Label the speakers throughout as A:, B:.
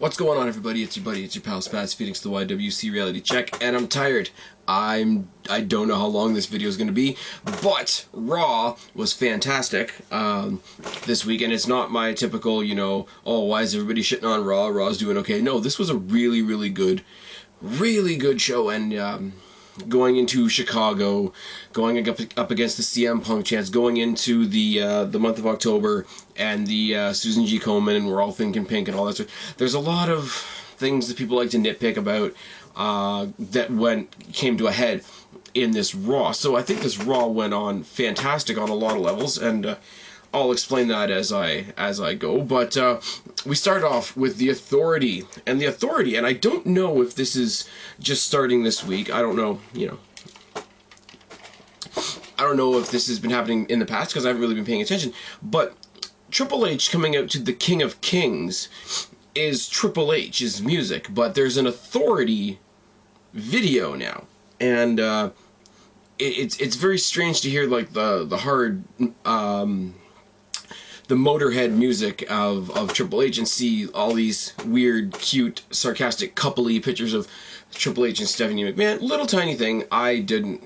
A: What's going on, everybody? It's your buddy, it's your pal Spaz, feeding to the YWC reality check, and I'm tired. I don't know how long this video is going to be, but Raw was fantastic this week, and it's not my typical, oh, why is everybody shitting on Raw? Raw's doing okay. No, this was a really good show, and going into Chicago, going up against the CM Punk chance, going into the month of October, and the Susan G. Komen, and We're All Thinking Pink, and all that stuff. There's a lot of things that people like to nitpick about that came to a head in this Raw. So I think this Raw went on fantastic on a lot of levels, and I'll explain that as I go. But we start off with the Authority, and I don't know if this is just starting this week. I don't know, I don't know if this has been happening in the past because I haven't really been paying attention. But Triple H coming out to the King of Kings is Triple H's music, but there's an Authority video now, and it's very strange to hear like the hard the Motorhead music of Triple H and see all these weird, cute, sarcastic, couple-y pictures of Triple H and Stephanie McMahon. Little tiny thing, I don't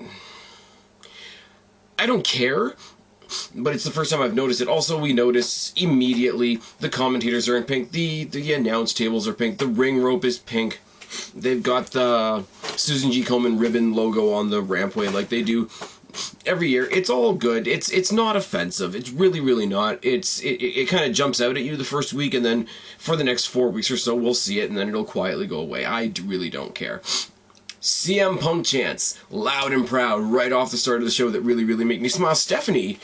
A: care, but it's the first time I've noticed it. Also, we notice immediately the commentators are in pink, the announce tables are pink, the ring rope is pink. They've got the Susan G. Komen ribbon logo on the rampway like they do every year. It's all good. It's not offensive. It's really not. It kind of jumps out at you the first week, and then for the next 4 weeks or so, we'll see it, and then it'll quietly go away. I really don't care. CM Punk chants, loud and proud, right off the start of the show that really make me smile. Stephanie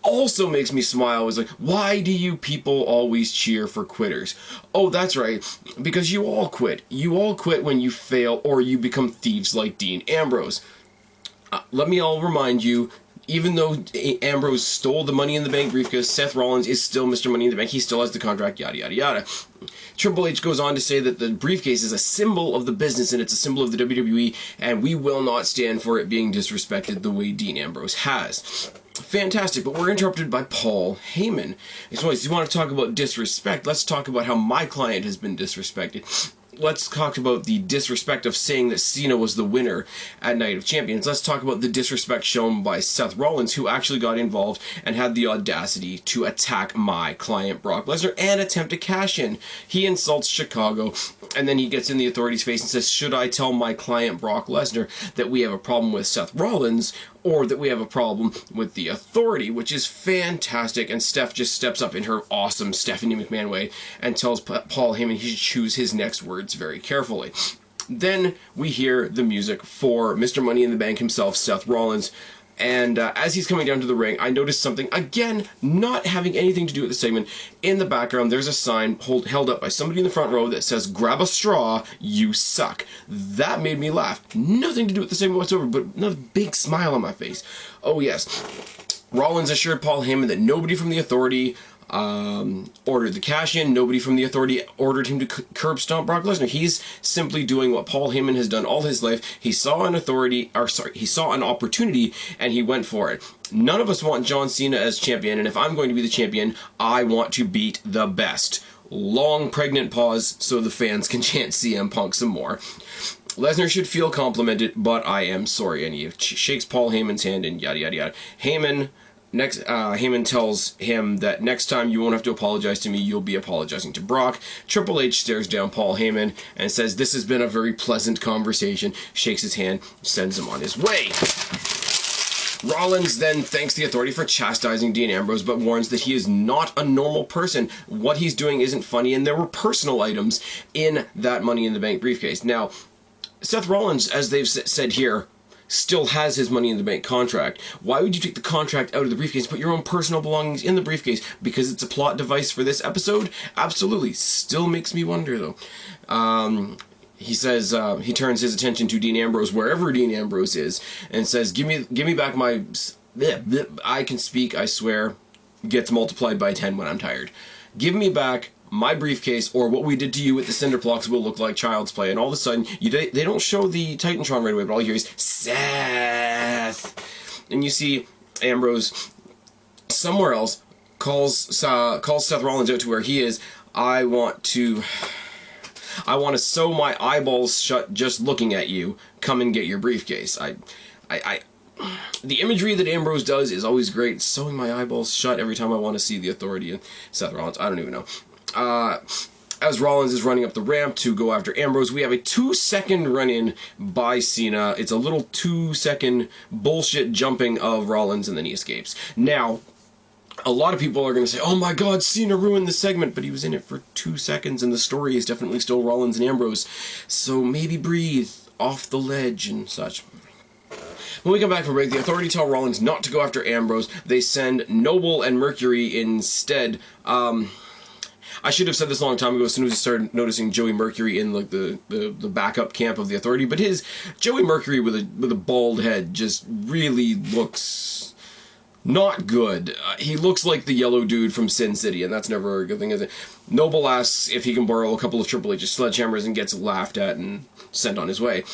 A: also makes me smile. It was like, why do you people always cheer for quitters? Oh, that's right, because you all quit. You all quit when you fail or you become thieves like Dean Ambrose. Let me all remind you, even though Ambrose stole the Money in the Bank briefcase, Seth Rollins is still Mr. Money in the Bank. He still has the contract, yada yada yada. Triple H goes on to say that the briefcase is a symbol of the business and it's a symbol of the WWE, and we will not stand for it being disrespected the way Dean Ambrose has. Fantastic, but we're interrupted by Paul Heyman. So you want to talk about disrespect? Let's talk about how my client has been disrespected. Let's talk about the disrespect of saying that Cena was the winner at Night of Champions. Let's talk about the disrespect shown by Seth Rollins, who actually got involved and had the audacity to attack my client Brock Lesnar and attempt to cash in. He insults Chicago, and then he gets in the Authority's face and says, should I tell my client Brock Lesnar that we have a problem with Seth Rollins, or that we have a problem with the Authority, which is fantastic. And Steph just steps up in her awesome Stephanie McMahon way and tells Paul Heyman he should choose his next words very carefully. Then we hear the music for Mr. Money in the Bank himself, Seth Rollins. And as he's coming down to the ring, I noticed something, again, not having anything to do with the segment. In the background, there's a sign held up by somebody in the front row that says, grab a straw, you suck. That made me laugh. Nothing to do with the segment whatsoever, but another big smile on my face. Oh, yes. Rollins assured Paul Heyman that nobody from the Authority ordered the cash-in. Nobody from the Authority ordered him to curb stomp Brock Lesnar. He's simply doing what Paul Heyman has done all his life. He saw an opportunity, and he went for it. None of us want John Cena as champion, and if I'm going to be the champion, I want to beat the best. Long pregnant pause so the fans can chant CM Punk some more. Lesnar should feel complimented, but I am sorry. And he shakes Paul Heyman's hand and yada yada yada. Heyman tells him that next time you won't have to apologize to me, you'll be apologizing to Brock. Triple H stares down Paul Heyman and says this has been a very pleasant conversation, shakes his hand, sends him on his way. Rollins then thanks the Authority for chastising Dean Ambrose, but warns that he is not a normal person. What he's doing isn't funny, and there were personal items in that Money in the Bank briefcase. Now, Seth Rollins, as they've said here, still has his Money in the Bank contract. Why would you take the contract out of the briefcase, put your own personal belongings in the briefcase? Because it's a plot device for this episode? Absolutely. Still makes me wonder, though. He says, he turns his attention to Dean Ambrose, wherever Dean Ambrose is, and says, give me back my... I can speak, I swear, gets multiplied by 10 when I'm tired. Give me back my briefcase, or what we did to you with the cinder blocks will look like child's play. And all of a sudden, they don't show the Titantron right away, but all you hear is, Seth! And you see Ambrose somewhere else calls Seth Rollins out to where he is. I want to I want to sew my eyeballs shut just looking at you. Come and get your briefcase. The imagery that Ambrose does is always great. Sewing my eyeballs shut every time I want to see the Authority and Seth Rollins. I don't even know. As Rollins is running up the ramp to go after Ambrose, we have a 2-second run-in by Cena. It's a little 2-second bullshit jumping of Rollins, and then he escapes. Now, a lot of people are going to say, oh my god, Cena ruined the segment, but he was in it for 2 seconds, and the story is definitely still Rollins and Ambrose. So maybe breathe off the ledge and such. When we come back from break, the Authority tell Rollins not to go after Ambrose. They send Noble and Mercury instead. I should have said this a long time ago as soon as we started noticing Joey Mercury in like the backup camp of the Authority, but his Joey Mercury with a bald head just really looks not good. He looks like the yellow dude from Sin City, and that's never a good thing, is it? Noble asks if he can borrow a couple of Triple H's sledgehammers and gets laughed at and sent on his way.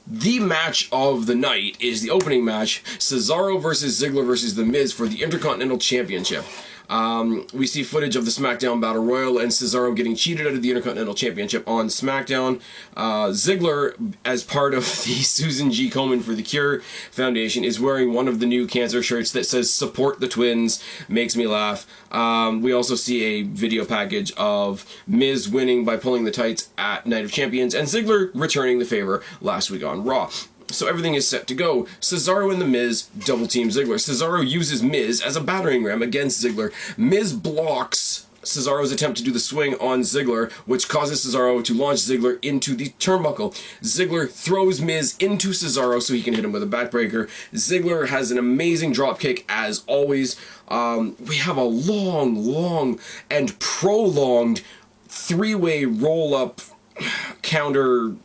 A: The match of the night is the opening match, Cesaro versus Ziggler versus The Miz for the Intercontinental Championship. We see footage of the SmackDown Battle Royal and Cesaro getting cheated out of the Intercontinental Championship on SmackDown. Ziggler, as part of the Susan G. Komen for the Cure Foundation, is wearing one of the new cancer shirts that says "Support the Twins." Makes me laugh. We also see a video package of Miz winning by pulling the tights at Night of Champions, and Ziggler returning the favor last week on Raw. So everything is set to go. Cesaro and The Miz double-team Ziggler. Cesaro uses Miz as a battering ram against Ziggler. Miz blocks Cesaro's attempt to do the swing on Ziggler, which causes Cesaro to launch Ziggler into the turnbuckle. Ziggler throws Miz into Cesaro so he can hit him with a backbreaker. Ziggler has an amazing dropkick as always. We have a long and prolonged three-way roll-up counter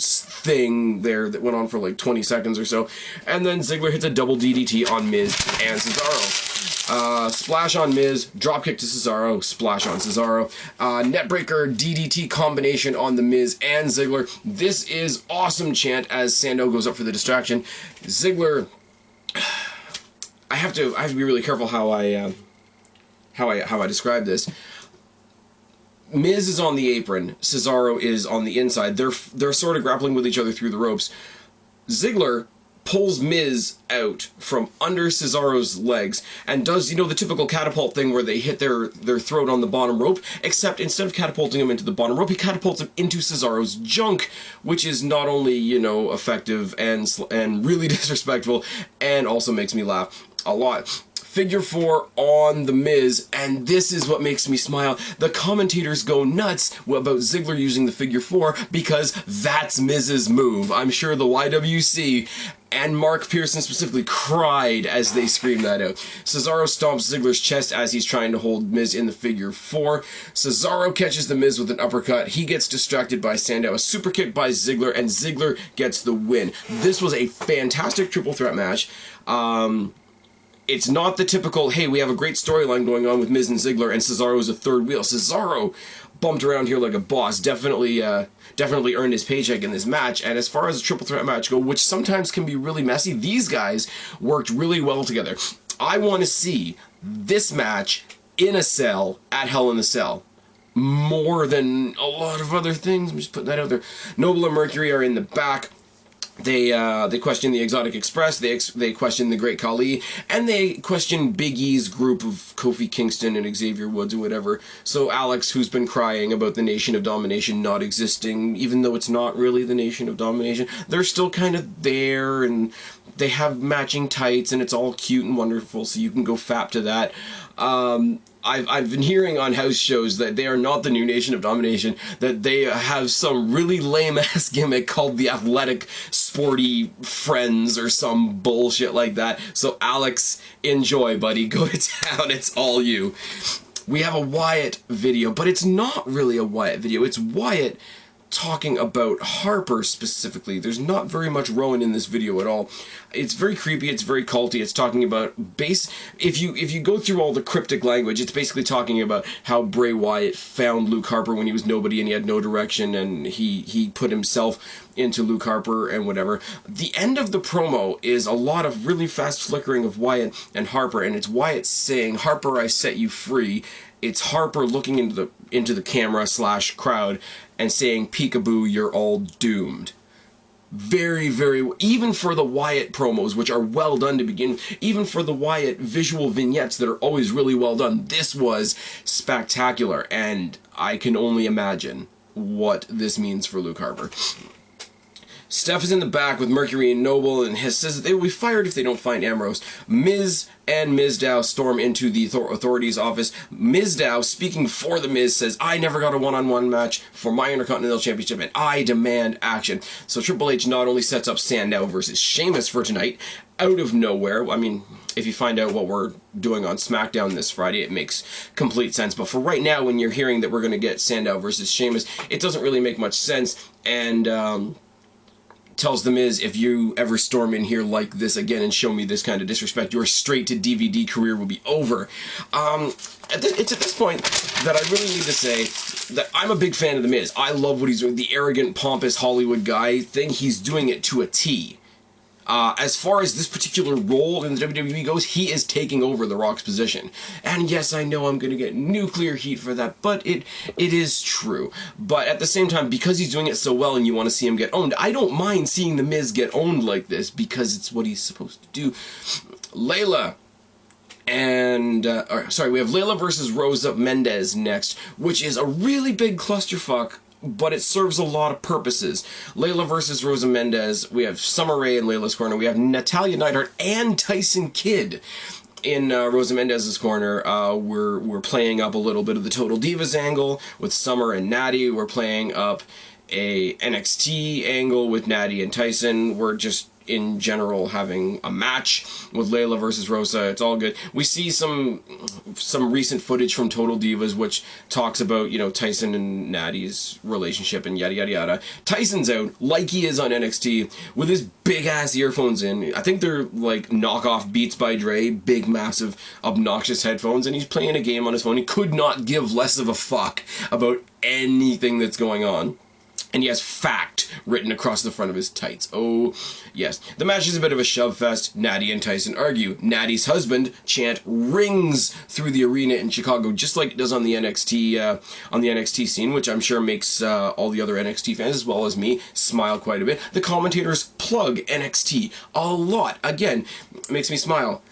A: thing there that went on for like 20 seconds or so, and then Ziggler hits a double DDT on Miz and Cesaro. Splash on Miz, dropkick to Cesaro, splash on Cesaro. Netbreaker DDT combination on The Miz and Ziggler. This is awesome chant as Sando goes up for the distraction. Ziggler, I have to be really careful how I describe this. Miz is on the apron, Cesaro is on the inside. They're sort of grappling with each other through the ropes. Ziggler pulls Miz out from under Cesaro's legs and does, you know, the typical catapult thing where they hit their throat on the bottom rope, except instead of catapulting him into the bottom rope, he catapults him into Cesaro's junk, which is not only, you know, effective and really disrespectful, and also makes me laugh a lot. Figure 4 on The Miz, and this is what makes me smile. The commentators go nuts about Ziggler using the figure 4 because that's Miz's move. I'm sure the YWC and Mark Pearson specifically cried as they screamed that out. Cesaro stomps Ziggler's chest as he's trying to hold Miz in the figure 4. Cesaro catches The Miz with an uppercut. He gets distracted by Sandow. A super kick by Ziggler, and Ziggler gets the win. This was a fantastic triple threat match. It's not the typical, hey, we have a great storyline going on with Miz and Ziggler, and Cesaro is a third wheel. Cesaro bumped around here like a boss. Definitely earned his paycheck in this match. And as far as a triple threat match go, which sometimes can be really messy, these guys worked really well together. I want to see this match in a cell at Hell in a Cell more than a lot of other things. I'm just putting that out there. Noble and Mercury are in the back. They question the Exotic Express, they question the Great Khali, and they question Big E's group of Kofi Kingston and Xavier Woods and whatever. So Alex, who's been crying about the Nation of Domination not existing, even though it's not really the Nation of Domination, they're still kind of there, and they have matching tights, and it's all cute and wonderful, so you can go fap to that. I've been hearing on house shows that they are not the new Nation of Domination, that they have some really lame-ass gimmick called the Athletic Sporty Friends or some bullshit like that. So Alex, enjoy, buddy. Go to town. It's all you. We have a Wyatt video, but it's not really a Wyatt video. It's Wyatt talking about Harper specifically. There's not very much Rowan in this video at all. It's very creepy, it's very culty, it's talking about if you go through all the cryptic language, it's basically talking about how Bray Wyatt found Luke Harper when he was nobody and he had no direction, and he put himself into Luke Harper and whatever. The end of the promo is a lot of really fast flickering of Wyatt and Harper, and it's Wyatt saying, "Harper, I set you free," it's Harper looking into the camera / crowd and saying, "Peekaboo, you're all doomed." Very, very, even for the Wyatt promos, which are well done to begin, even for the Wyatt visual vignettes that are always really well done, this was spectacular, and I can only imagine what this means for Luke Harper. Steph is in the back with Mercury and Noble, and says that they will be fired if they don't find Ambrose. Miz and Mizdow storm into the authorities' office. Mizdow, speaking for the Miz, says, "I never got a one-on-one match for my Intercontinental Championship, and I demand action." So Triple H not only sets up Sandow versus Sheamus for tonight, out of nowhere. I mean, if you find out what we're doing on SmackDown this Friday, it makes complete sense. But for right now, when you're hearing that we're going to get Sandow versus Sheamus, it doesn't really make much sense, and tells the Miz, "If you ever storm in here like this again and show me this kind of disrespect, your straight-to-DVD career will be over." It's at this point that I really need to say that I'm a big fan of the Miz. I love what he's doing. The arrogant, pompous Hollywood guy thing, he's doing it to a T. As far as this particular role in the WWE goes, he is taking over The Rock's position. And yes, I know I'm going to get nuclear heat for that, but it is true. But at the same time, because he's doing it so well and you want to see him get owned, I don't mind seeing The Miz get owned like this, because it's what he's supposed to do. Layla and... we have Layla versus Rosa Mendez next, which is a really big clusterfuck, but it serves a lot of purposes. Layla versus Rosa Mendez. We have Summer Rae in Layla's corner. We have Natalya Neidhart and Tyson Kidd in Rosa Mendez's corner. We're playing up a little bit of the Total Divas angle with Summer and Natty. We're playing up a NXT angle with Natty and Tyson. We're just in general having a match with Layla versus Rosa. It's all good. We see some recent footage from Total Divas which talks about, you know, Tyson and Natty's relationship and yada yada yada. Tyson's out like he is on NXT with his big ass earphones in. I think they're like knockoff Beats by Dre, big massive obnoxious headphones, and he's playing a game on his phone. He could not give less of a fuck about anything that's going on. And he has fact written across the front of his tights. Oh, yes. The match is a bit of a shove fest. Natty and Tyson argue. Natty's husband chant rings through the arena in Chicago, just like it does on the NXT scene, which I'm sure makes all the other NXT fans, as well as me, smile quite a bit. The commentators plug NXT a lot. Again, makes me smile.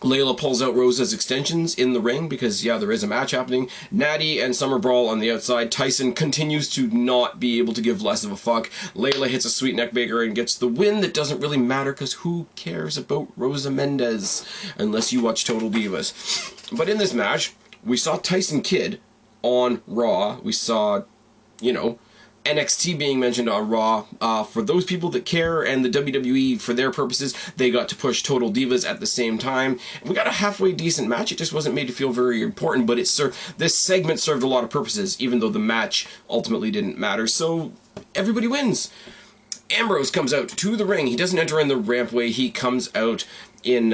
A: Layla pulls out Rosa's extensions in the ring because, yeah, there is a match happening. Natty and Summer brawl on the outside. Tyson continues to not be able to give less of a fuck. Layla hits a sweet neckbreaker and gets the win. That doesn't really matter because who cares about Rosa Mendez unless you watch Total Divas. But in this match, we saw Tyson Kidd on Raw. We saw, you know, NXT being mentioned on Raw. For those people that care, and the WWE, for their purposes, they got to push Total Divas at the same time. We got a halfway decent match. It just wasn't made to feel very important, but this segment served a lot of purposes, even though the match ultimately didn't matter. So everybody wins. Ambrose comes out to the ring. He doesn't enter in the rampway. He comes out in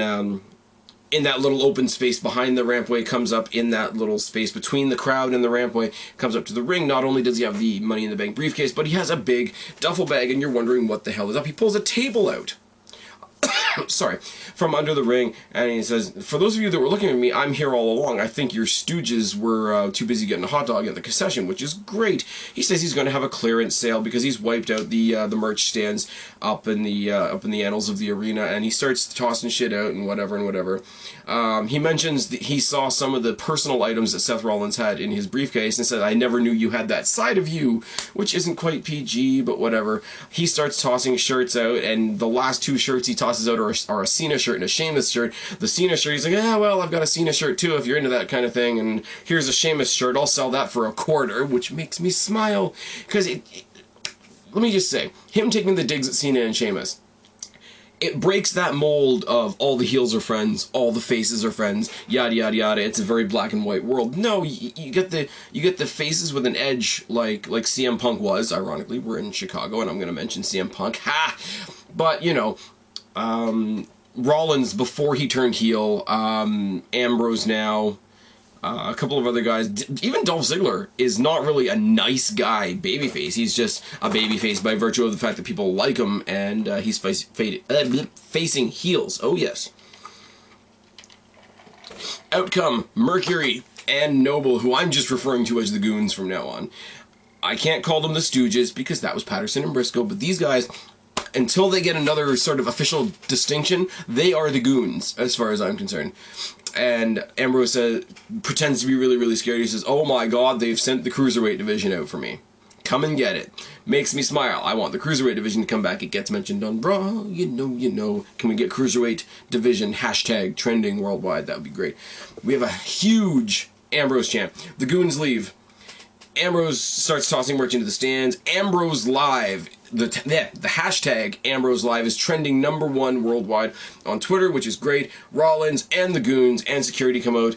A: that little open space behind the rampway, comes up in that little space between the crowd and the rampway, comes up to the ring. Not only does he have the Money in the Bank briefcase, but he has a big duffel bag, and you're wondering what the hell is up. He pulls a table out. Sorry, from under the ring, and he says, "For those of you that were looking at me, I'm here all along. I think your stooges were too busy getting a hot dog at the concession," which is great. He says he's going to have a clearance sale because he's wiped out the merch stands up in the annals of the arena, and he starts tossing shit out and whatever and whatever. He mentions that he saw some of the personal items that Seth Rollins had in his briefcase and said, "I never knew you had that side of you," which isn't quite PG, but whatever. He starts tossing shirts out, and the last two shirts he tosses out are a Cena shirt and a Sheamus shirt. The Cena shirt, he's like, "Yeah, well, I've got a Cena shirt too if you're into that kind of thing, and here's a Sheamus shirt, I'll sell that for $25," which makes me smile, because let me just say, him taking the digs at Cena and Sheamus, it breaks that mold of all the heels are friends, all the faces are friends, yada yada yada. It's a very black and white world. No, you get the faces with an edge like CM Punk was. Ironically, we're in Chicago, and I'm going to mention CM Punk. Ha! But you know, Rollins before he turned heel, Ambrose now. A couple of other guys, even Dolph Ziggler is not really a nice guy, babyface. He's just a babyface by virtue of the fact that people like him, and he's facing heels. Oh yes. Outcome, Mercury, and Noble, who I'm just referring to as the Goons from now on. I can't call them the Stooges because that was Patterson and Briscoe, but these guys, until they get another sort of official distinction, they are the Goons, as far as I'm concerned. And Ambrose pretends to be really, really scared. He says, oh my god, they've sent the Cruiserweight division out for me. Come and get it. Makes me smile. I want the Cruiserweight division to come back. It gets mentioned on Raw. You know. Can we get Cruiserweight division hashtag trending worldwide? That would be great. We have a huge Ambrose chant. The Goons leave. Ambrose starts tossing merch into the stands. Ambrose Live. The hashtag Ambrose Live is trending #1 worldwide on Twitter, which is great. Rollins and the Goons and security come out.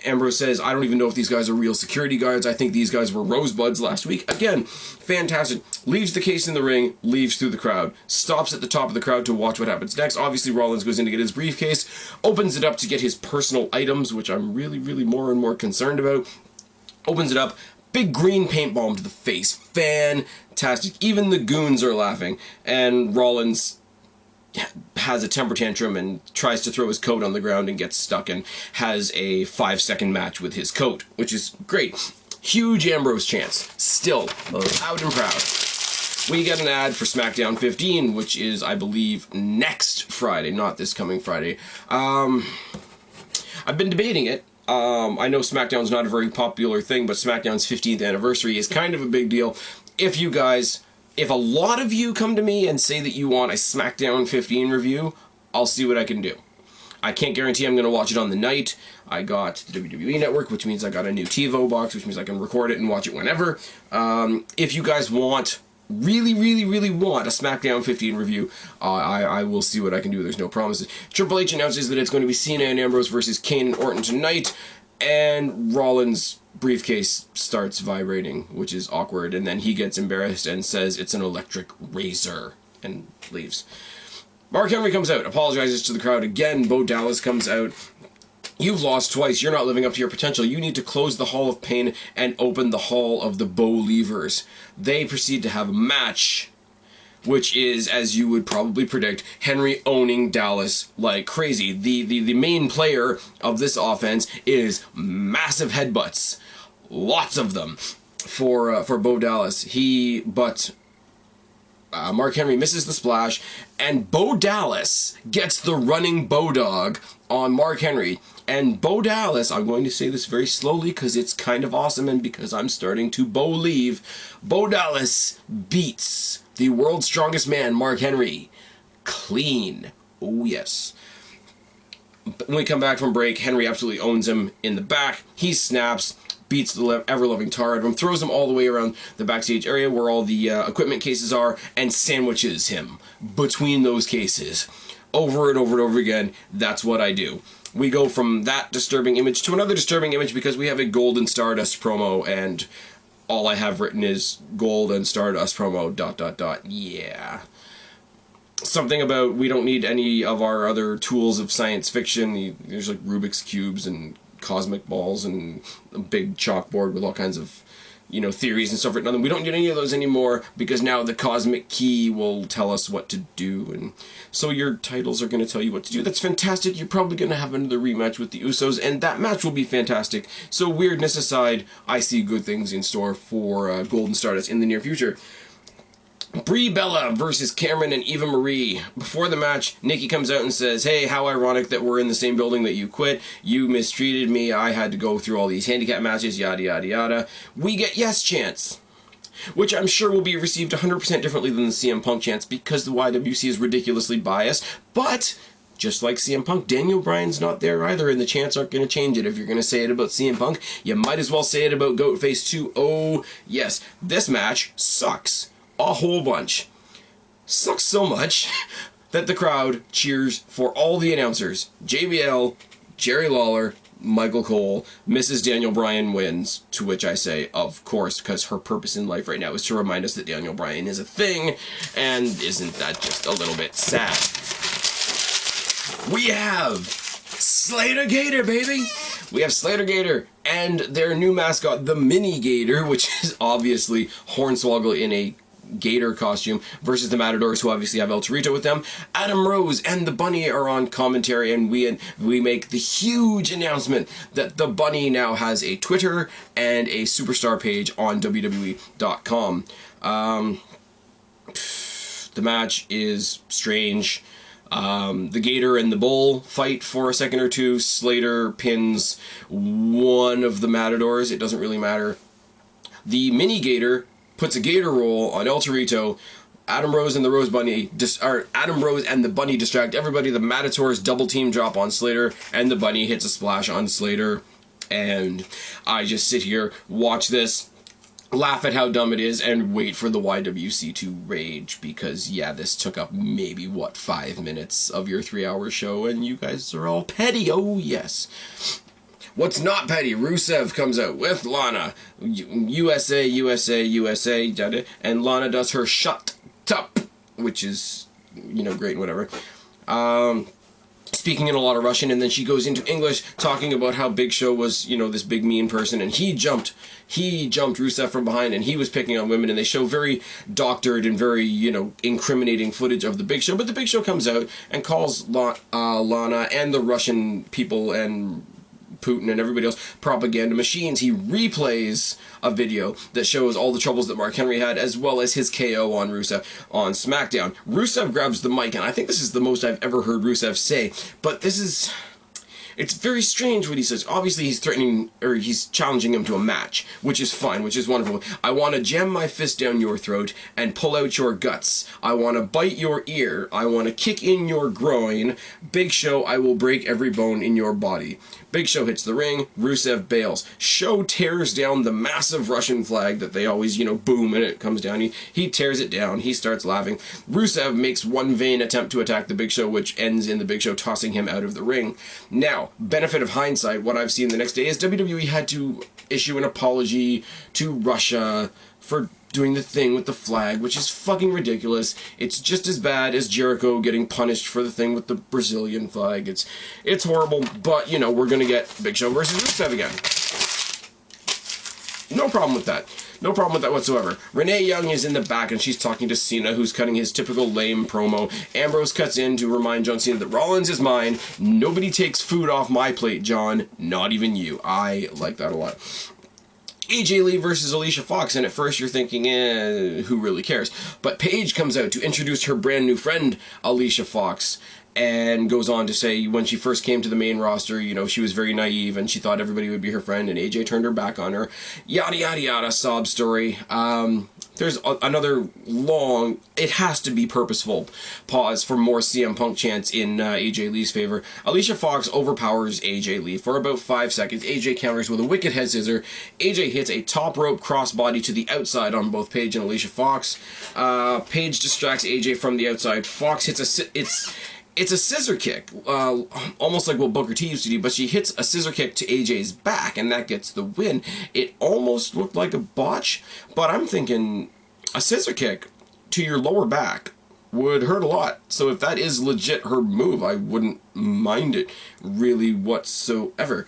A: Ambrose says, I don't even know if these guys are real security guards. I think these guys were rosebuds last week. Again, fantastic. Leaves the case in the ring, leaves through the crowd. Stops at the top of the crowd to watch what happens next. Obviously, Rollins goes in to get his briefcase. Opens it up to get his personal items, which I'm really, really more and more concerned about. Opens it up. Big green paint bomb to the face. Fantastic. Even the Goons are laughing. And Rollins has a temper tantrum and tries to throw his coat on the ground and gets stuck and has a 5-second match with his coat, which is great. Huge Ambrose chance. Still loud and proud. We get an ad for SmackDown 15, which is, I believe, next Friday, not this coming Friday. I've been debating it. I know SmackDown's not a very popular thing, but SmackDown's 15th anniversary is kind of a big deal. If a lot of you come to me and say that you want a SmackDown 15 review, I'll see what I can do. I can't guarantee I'm going to watch it on the night. I got the WWE Network, which means I got a new TiVo box, which means I can record it and watch it whenever. If you guys really want a SmackDown 15 review, I will see what I can do. There's no promises. Triple H announces that it's going to be Cena and Ambrose versus Kane and Orton tonight, and Rollins' briefcase starts vibrating, which is awkward, and then he gets embarrassed and says it's an electric razor and leaves. Mark Henry comes out, apologizes to the crowd again. Bo Dallas comes out. You've lost twice. You're not living up to your potential. You need to close the Hall of Pain and open the Hall of the Bo-Leavers. They proceed to have a match, which is, as you would probably predict, Henry owning Dallas like crazy. The main player of this offense is massive headbutts. Lots of them for Bo Dallas. Mark Henry misses the splash, and Bo Dallas gets the running Bodog on Mark Henry. And Bo Dallas, I'm going to say this very slowly because it's kind of awesome and because I'm starting to believe, Bo Dallas beats the world's strongest man, Mark Henry, clean. Oh, yes. When we come back from break, Henry absolutely owns him in the back. He snaps, beats the ever-loving tar out of him, throws him all the way around the backstage area where all the equipment cases are, and sandwiches him between those cases. Over and over and over again, that's what I do. We go from that disturbing image to another disturbing image because we have a Gold and Stardust promo, and all I have written is Gold and Stardust promo, ... Yeah. Something about we don't need any of our other tools of science fiction. There's like Rubik's Cubes and cosmic balls and a big chalkboard with all kinds of, theories and stuff written on them. We don't need any of those anymore because now the cosmic key will tell us what to do, and so your titles are going to tell you what to do. That's fantastic. You're probably going to have another rematch with the Usos, and that match will be fantastic. So weirdness aside, I see good things in store for Golden Stardust in the near future. Brie Bella versus Cameron and Eva Marie. Before the match, Nikki comes out and says, hey, how ironic that we're in the same building that you quit. You mistreated me. I had to go through all these handicap matches, yada, yada, yada. We get yes chants, which I'm sure will be received 100% differently than the CM Punk chants because the YWC is ridiculously biased. But just like CM Punk, Daniel Bryan's not there either, and the chants aren't going to change it. If you're going to say it about CM Punk, you might as well say it about Goatface too. Oh, yes. This match sucks. A whole bunch. Sucks so much that the crowd cheers for all the announcers. JBL, Jerry Lawler, Michael Cole, Mrs. Daniel Bryan wins, to which I say, of course, because her purpose in life right now is to remind us that Daniel Bryan is a thing, and isn't that just a little bit sad? We have Slater Gator, baby! We have Slater Gator and their new mascot, the Mini Gator, which is obviously Hornswoggle in a gator costume versus the Matadors, who obviously have El Torito with them. Adam Rose and the Bunny are on commentary, and we make the huge announcement that the Bunny now has a Twitter and a Superstar page on WWE.com. The match is strange. The Gator and the Bull fight for a second or two. Slater pins one of the Matadors. It doesn't really matter. The Mini Gator puts a Gator roll on El Torito. Adam Rose and the Bunny distract everybody. The Matadors double team drop on Slater, and the Bunny hits a splash on Slater. And I just sit here, watch this, laugh at how dumb it is, and wait for the YWC to rage, because yeah, this took up maybe 5 minutes of your 3-hour show, and you guys are all petty. Oh yes. What's not petty? Rusev comes out with Lana, USA, and Lana does her shut up, which is, great and whatever. Speaking in a lot of Russian, and then she goes into English, talking about how Big Show was, this big mean person, and he jumped Rusev from behind, and he was picking on women, and they show very doctored and very, incriminating footage of the Big Show, but the Big Show comes out and calls Lana and the Russian people and Putin and everybody else propaganda machines. He replays a video that shows all the troubles that Mark Henry had, as well as his KO on Rusev on SmackDown. Rusev grabs the mic, and I think this is the most I've ever heard Rusev say, but it's very strange what he says. Obviously, he's challenging him to a match, which is fine, which is wonderful. I want to jam my fist down your throat and pull out your guts. I want to bite your ear. I want to kick in your groin. Big Show, I will break every bone in your body. Big Show hits the ring. Rusev bails. Show tears down the massive Russian flag that they always, boom, and it comes down. He tears it down. He starts laughing. Rusev makes one vain attempt to attack the Big Show, which ends in the Big Show tossing him out of the ring. Now, benefit of hindsight, what I've seen the next day is WWE had to issue an apology to Russia for doing the thing with the flag, which is fucking ridiculous. It's just as bad as Jericho getting punished for the thing with the Brazilian flag. It's horrible, but, we're gonna get Big Show versus Rusev again. No problem with that. No problem with that whatsoever. Renee Young is in the back, and she's talking to Cena, who's cutting his typical lame promo. Ambrose cuts in to remind John Cena that Rollins is mine. Nobody takes food off my plate, John. Not even you. I like that a lot. AJ Lee versus Alicia Fox, and at first you're thinking, who really cares? But Paige comes out to introduce her brand new friend, Alicia Fox, and goes on to say when she first came to the main roster, she was very naive and she thought everybody would be her friend, and AJ turned her back on her. Yada, yada, yada, sob story. There's another long, it has to be purposeful, pause for more CM Punk chants in AJ Lee's favor. Alicia Fox overpowers AJ Lee for about 5 seconds. AJ counters with a wicked head scissor. AJ hits a top rope crossbody to the outside on both Paige and Alicia Fox. Paige distracts AJ from the outside. Fox hits it's a scissor kick, almost like what Booker T used to do, but she hits a scissor kick to AJ's back, and that gets the win. It almost looked like a botch, but I'm thinking a scissor kick to your lower back would hurt a lot. So if that is legit her move, I wouldn't mind it really whatsoever.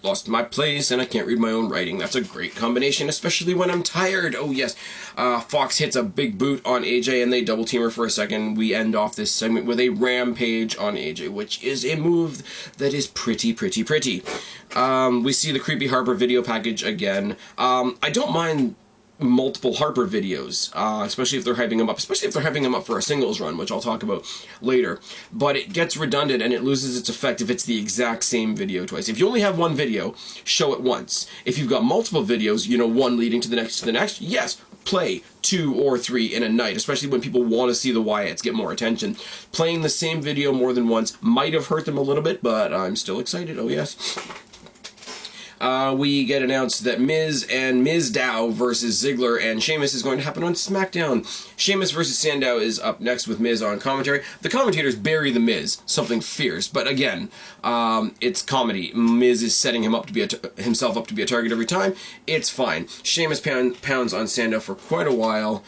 A: Lost my place, and I can't read my own writing. That's a great combination, especially when I'm tired. Oh, yes. Fox hits a big boot on AJ, and they double team her for a second. We end off this segment with a rampage on AJ, which is a move that is pretty. We see the Creepy Harper video package again. I don't mind multiple Harper videos, especially if they're hyping him up for a singles run, which I'll talk about later. But it gets redundant and it loses its effect if it's the exact same video twice. If you only have one video, show it once. If you've got multiple videos, one leading to the next, yes, play 2 or 3 in a night, especially when people want to see the Wyatts get more attention. Playing the same video more than once might have hurt them a little bit, but I'm still excited, oh yes. We get announced that Miz and Mizdow versus Ziggler and Sheamus is going to happen on SmackDown. Sheamus versus Sandow is up next with Miz on commentary. The commentators bury the Miz, something fierce, but again, it's comedy. Miz is setting him up to be himself up to be a target every time. It's fine. Sheamus pounds on Sandow for quite a while.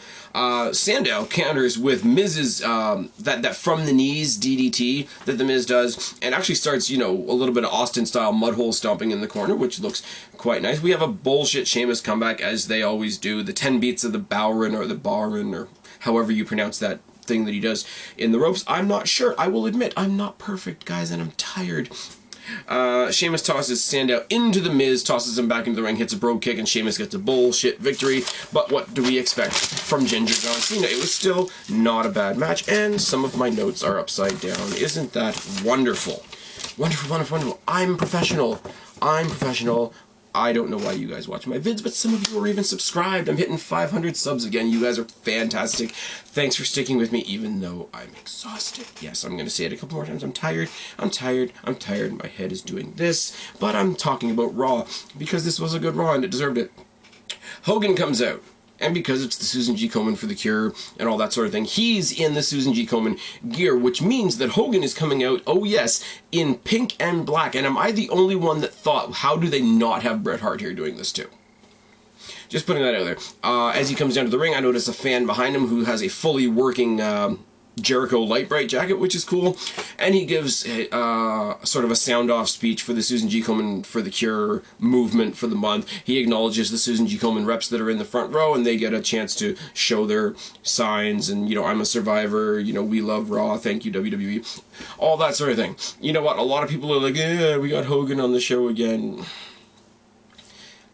A: Sandow counters with Miz's that from the knees DDT that the Miz does, and actually starts a little bit of Austin style mud hole stomping in the corner, which looks quite nice. We have a bullshit Sheamus comeback, as they always do. The 10 beats of the Bowrin, or the Barin, or however you pronounce that thing that he does in the ropes. I'm not sure. I will admit, I'm not perfect, guys, and I'm tired. Sheamus tosses Sandow into the Miz, tosses him back into the ring, hits a bro kick, and Sheamus gets a bullshit victory. But what do we expect from Ginger John Cena? It was still not a bad match, and some of my notes are upside down. Isn't that wonderful? Wonderful, wonderful, wonderful. I'm professional. I don't know why you guys watch my vids, but some of you are even subscribed. I'm hitting 500 subs again. You guys are fantastic. Thanks for sticking with me, even though I'm exhausted. Yes, I'm going to say it a couple more times. I'm tired. My head is doing this, but I'm talking about Raw, because this was a good Raw, and it deserved it. Hogan comes out. And because it's the Susan G. Komen for the Cure and all that sort of thing, he's in the Susan G. Komen gear, which means that Hogan is coming out, oh yes, in pink and black. And am I the only one that thought, how do they not have Bret Hart here doing this too? Just putting that out there. As he comes down to the ring, I notice a fan behind him who has a fully working Jericho Light Bright jacket, which is cool, and he gives sort of a sound-off speech for the Susan G. Komen for the Cure movement for the month. He acknowledges the Susan G. Komen reps that are in the front row, and they get a chance to show their signs, and, you know, I'm a survivor, you know, we love Raw, thank you WWE, all that sort of thing. You know what, a lot of people are like, yeah, we got Hogan on the show again.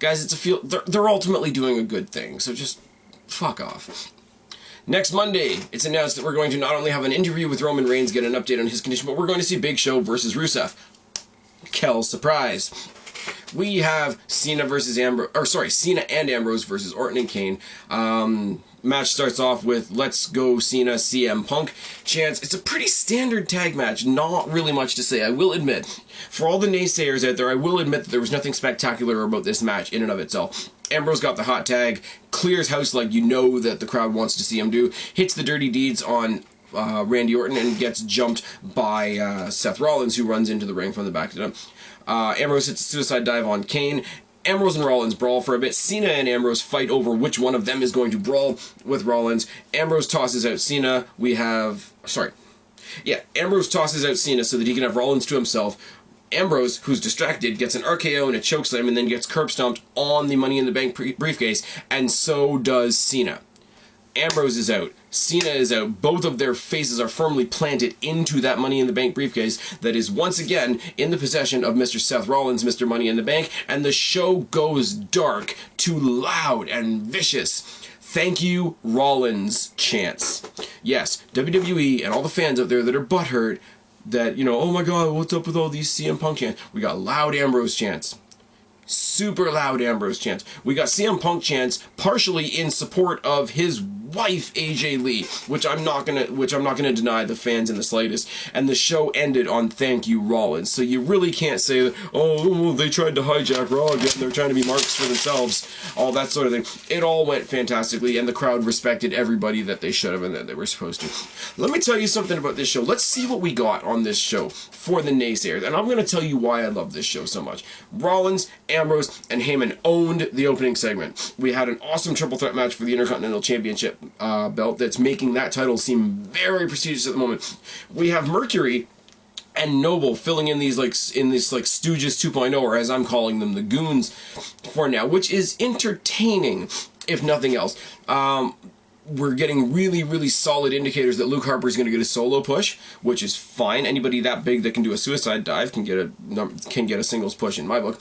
A: Guys, it's a feel, they're ultimately doing a good thing, so just fuck off. Next Monday, it's announced that we're going to not only have an interview with Roman Reigns, get an update on his condition, but we're going to see Big Show versus Rusev. Kel's surprise. We have Cena and Ambrose versus Orton and Kane. Match starts off with "Let's go Cena, CM Punk" chants. It's a pretty standard tag match, not really much to say. I will admit, for all the naysayers out there, I will admit that there was nothing spectacular about this match in and of itself. Ambrose got the hot tag, clears house like you know that the crowd wants to see him do, hits the dirty deeds on Randy Orton, and gets jumped by Seth Rollins, who runs into the ring from the back of him. Ambrose hits a suicide dive on Kane. Ambrose and Rollins brawl for a bit. Cena and Ambrose fight over which one of them is going to brawl with Rollins. Ambrose tosses out Cena. Ambrose tosses out Cena so that he can have Rollins to himself. Ambrose, who's distracted, gets an RKO and a chokeslam, and then gets curb stomped on the Money in the Bank briefcase, and so does Cena. Ambrose is out. Cena is out. Both of their faces are firmly planted into that Money in the Bank briefcase that is once again in the possession of Mr. Seth Rollins, Mr. Money in the Bank, and the show goes dark to loud and vicious "Thank you, Rollins" chants. Yes, WWE and all the fans out there that are butthurt that, you know, oh my god, what's up with all these CM Punk chants? We got loud Ambrose chants. Super loud Ambrose chants. We got CM Punk chants partially in support of his wife AJ Lee, which I'm not gonna deny the fans in the slightest. And the show ended on "Thank you, Rollins." So you really can't say that, oh, they tried to hijack Raw again, they're trying to be marks for themselves, all that sort of thing. It all went fantastically, and the crowd respected everybody that they should have and that they were supposed to. Let me tell you something about this show. Let's see what we got on this show for the naysayers, and I'm gonna tell you why I love this show so much. Rollins, Ambrose, and Heyman owned the opening segment. We had an awesome triple threat match for the Intercontinental Championship belt that's making that title seem very prestigious at the moment. We have Mercury and Noble filling in these Stooges 2.0, or as I'm calling them, the goons for now, which is entertaining, if nothing else. We're getting really, really solid indicators that Luke Harper's going to get a solo push, which is fine. Anybody that big that can do a suicide dive can get a singles push in my book.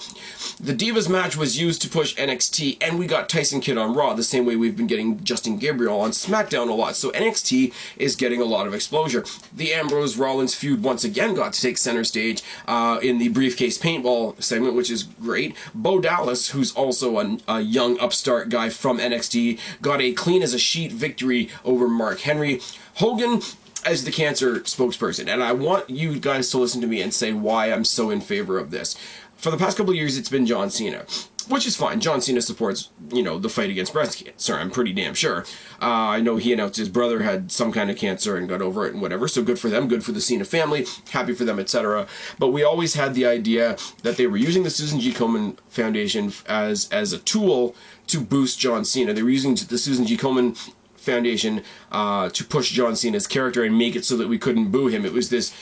A: The Divas match was used to push NXT, and we got Tyson Kidd on Raw the same way we've been getting Justin Gabriel on SmackDown a lot. So NXT is getting a lot of exposure. The Ambrose Rollins feud once again got to take center stage in the briefcase paintball segment, which is great. Bo Dallas, who's also a young upstart guy from NXT, got a clean as a sheet victory over Mark Henry. Hogan as the cancer spokesperson, and I want you guys to listen to me and say why I'm so in favor of this. For the past couple of years, it's been John Cena, which is fine. John Cena supports, the fight against breast cancer, I'm pretty damn sure. I know he announced his brother had some kind of cancer and got over it and whatever, so good for them, good for the Cena family, happy for them, etc. But we always had the idea that they were using the Susan G. Komen Foundation as a tool to boost John Cena. They were using the Susan G. Komen foundation to push John Cena's character and make it so that we couldn't boo him. It was this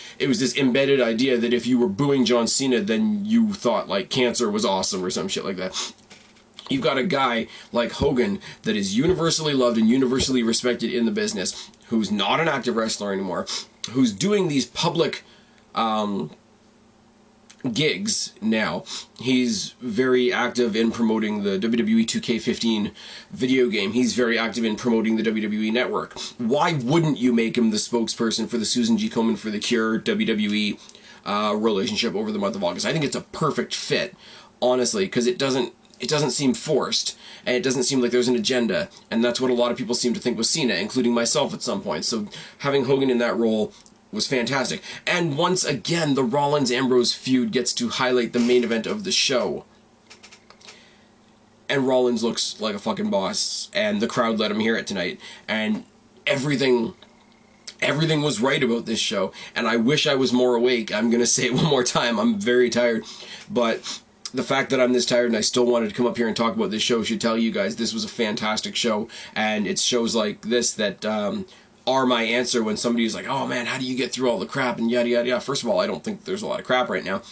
A: embedded idea that if you were booing John Cena, then you thought like cancer was awesome or some shit like that. You've got a guy like Hogan that is universally loved and universally respected in the business, who's not an active wrestler anymore, who's doing these public gigs now. He's very active in promoting the WWE 2K15 video game. He's very active in promoting the WWE Network. Why wouldn't you make him the spokesperson for the Susan G. Komen for the Cure WWE relationship over the month of August? I think it's a perfect fit, honestly, because it doesn't seem forced, and it doesn't seem like there's an agenda, and that's what a lot of people seem to think was Cena, including myself at some point. So having Hogan in that role was fantastic. And once again, the Rollins-Ambrose feud gets to highlight the main event of the show. And Rollins looks like a fucking boss, and the crowd let him hear it tonight. And everything was right about this show, and I wish I was more awake. I'm gonna say it one more time, I'm very tired. But the fact that I'm this tired and I still wanted to come up here and talk about this show should tell you guys this was a fantastic show, and it's shows like this that are my answer when somebody's like, oh man, how do you get through all the crap and yada yada yada. First of all, I don't think there's a lot of crap right now.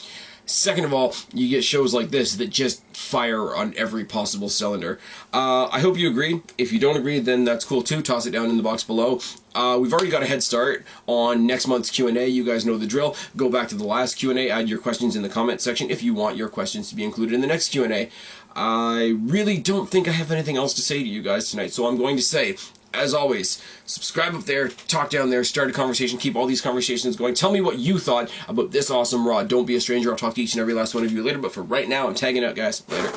A: Second of all, you get shows like this that just fire on every possible cylinder. I hope you agree. If you don't agree, then that's cool too. Toss it down in the box below. We've already got a head start on next month's Q&A. You guys know the drill. Go back to the last Q&A. Add your questions in the comment section if you want your questions to be included in the next Q&A. I really don't think I have anything else to say to you guys tonight, so I'm going to say, as always, subscribe up there, talk down there, start a conversation, keep all these conversations going. Tell me what you thought about this awesome Raw. Don't be a stranger. I'll talk to each and every last one of you later, but for right now, I'm tagging out, guys. Later.